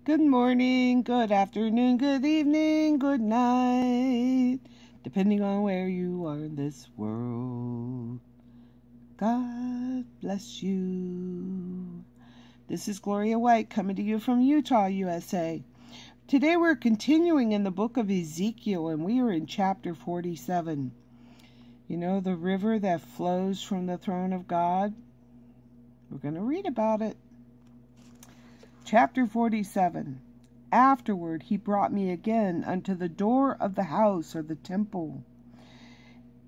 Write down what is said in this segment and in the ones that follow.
Good morning, good afternoon, good evening, good night, depending on where you are in this world. God bless you. This is Gloria White coming to you from Utah, USA. Today we're continuing in the book of Ezekiel, and we are in chapter 47. You know, the river that flows from the throne of God? We're going to read about it. Chapter 47. Afterward he brought me again unto the door of the house or the temple.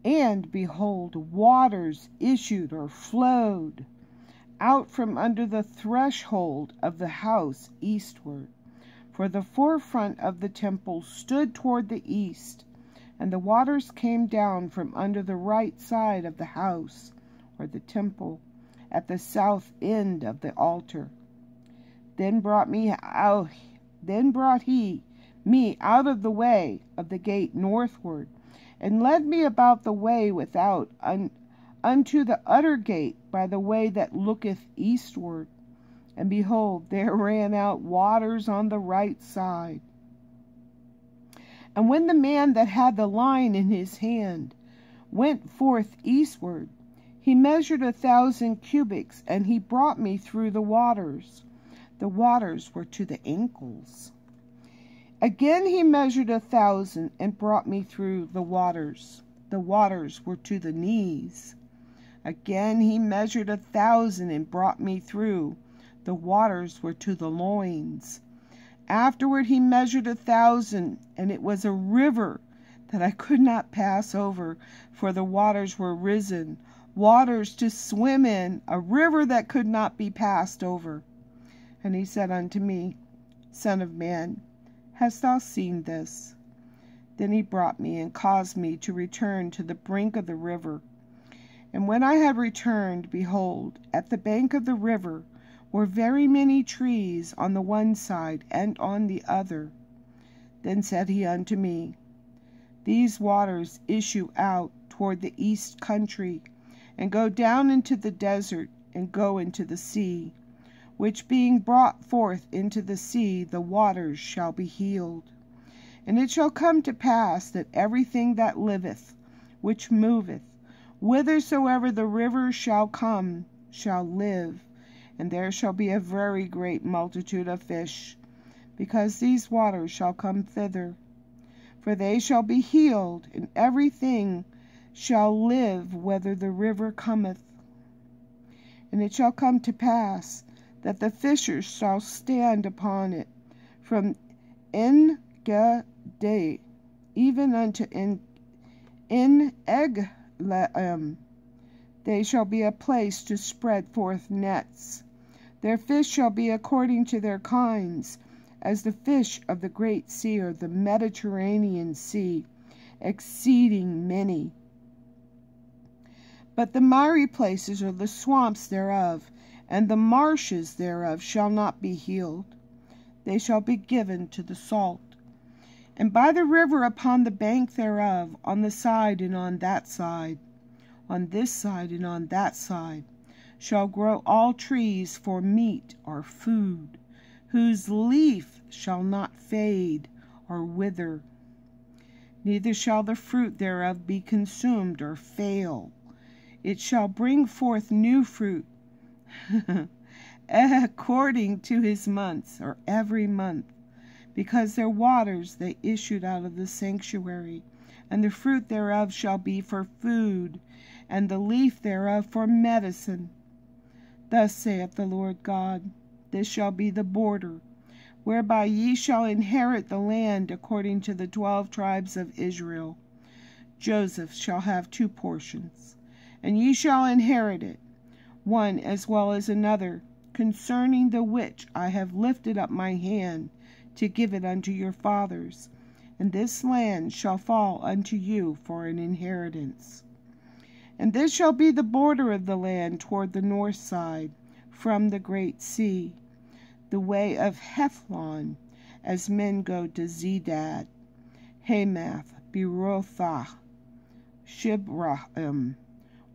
And behold, waters issued or flowed out from under the threshold of the house eastward. For the forefront of the temple stood toward the east, and the waters came down from under the right side of the house or the temple at the south end of the altar. Then brought he me out of the way of the gate northward, and led me about the way without unto the utter gate by the way that looketh eastward. And behold, there ran out waters on the right side. And when the man that had the line in his hand went forth eastward, he measured 1,000 cubits, and he brought me through the waters. The waters were to the ankles. Again he measured 1,000 and brought me through the waters. The waters were to the knees. Again he measured 1,000 and brought me through. The waters were to the loins. Afterward he measured 1,000, and it was a river that I could not pass over, for the waters were risen, waters to swim in, a river that could not be passed over. And he said unto me, Son of man, hast thou seen this? Then he brought me and caused me to return to the brink of the river. And when I had returned, behold, at the bank of the river were very many trees on the one side and on the other. Then said he unto me, These waters issue out toward the east country, and go down into the desert, and go into the sea, which being brought forth into the sea, the waters shall be healed. And it shall come to pass that everything that liveth, which moveth, whithersoever the river shall come, shall live, and there shall be a very great multitude of fish, because these waters shall come thither. For they shall be healed, and everything shall live whither the river cometh. And it shall come to pass that the fishers shall stand upon it from En-gedi even unto En-eglaim. They shall be a place to spread forth nets. Their fish shall be according to their kinds, as the fish of the great sea or the Mediterranean sea, exceeding many. But the miry places or the swamps thereof, and the marshes thereof shall not be healed. They shall be given to the salt. And by the river upon the bank thereof, on the side and on that side, on this side and on that side, shall grow all trees for meat or food, whose leaf shall not fade or wither. Neither shall the fruit thereof be consumed or fail. It shall bring forth new fruit, according to his months, or every month, because their waters they issued out of the sanctuary, and the fruit thereof shall be for food, and the leaf thereof for medicine. Thus saith the Lord God, This shall be the border, whereby ye shall inherit the land according to the 12 tribes of Israel. Joseph shall have 2 portions, and ye shall inherit it, one as well as another, concerning the which I have lifted up my hand to give it unto your fathers, and this land shall fall unto you for an inheritance. And this shall be the border of the land toward the north side, from the great sea, the way of Hethlon, as men go to Zedad, Hamath, Berothah, Shibraim,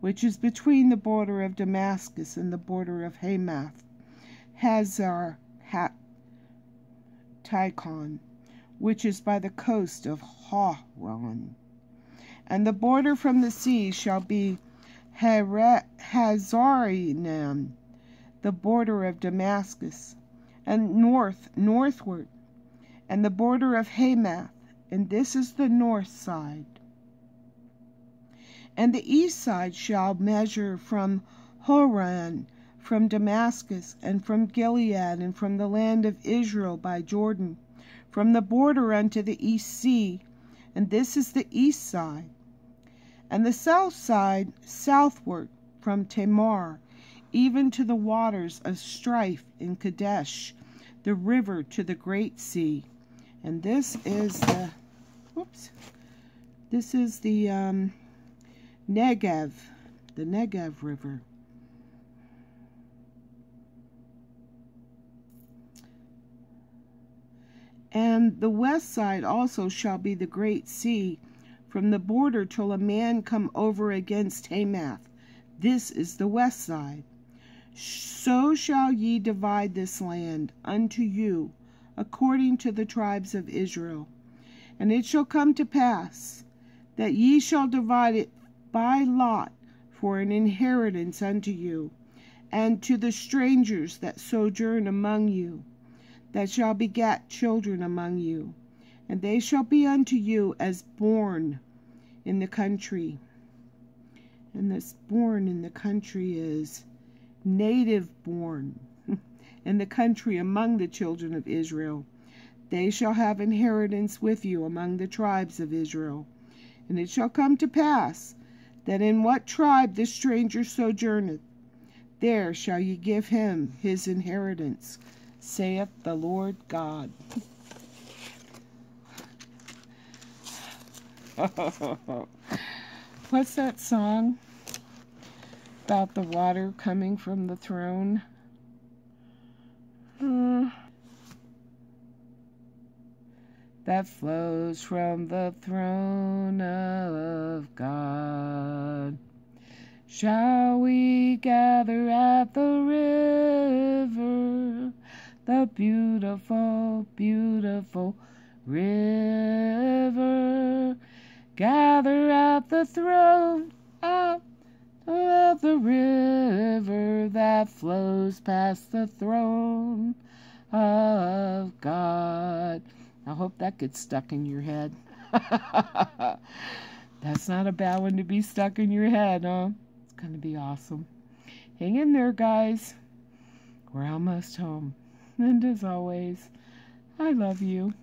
which is between the border of Damascus and the border of Hamath, Tychon, which is by the coast of Hauran. And the border from the sea shall be Hazarenam, the border of Damascus, and northward, and the border of Hamath, and this is the north side. And the east side shall measure from Hauran, from Damascus, and from Gilead, and from the land of Israel by Jordan, from the border unto the east sea, and this is the east side. And the south side southward from Tamar, even to the waters of strife in Kadesh, the river to the great sea. And this is the, Negev, the Negev River. And the west side also shall be the great sea, from the border till a man come over against Hamath. This is the west side. So shall ye divide this land unto you, according to the tribes of Israel. And it shall come to pass, that ye shall divide it by lot for an inheritance unto you, and to the strangers that sojourn among you, that shall begat children among you, and they shall be unto you as born in the country. And this born in the country is native born in the country among the children of Israel. They shall have inheritance with you among the tribes of Israel. And it shall come to pass, that in what tribe the stranger sojourneth, there shall ye give him his inheritance, saith the Lord God. What's that song about the water coming from the throne? That flows from the throne of God. Shall we gather at the river, the beautiful, beautiful river? Gather at the throne of the river that flows past the throne of God. I hope that gets stuck in your head. That's not a bad one to be stuck in your head, huh? It's going to be awesome. Hang in there, guys. We're almost home. And as always, I love you.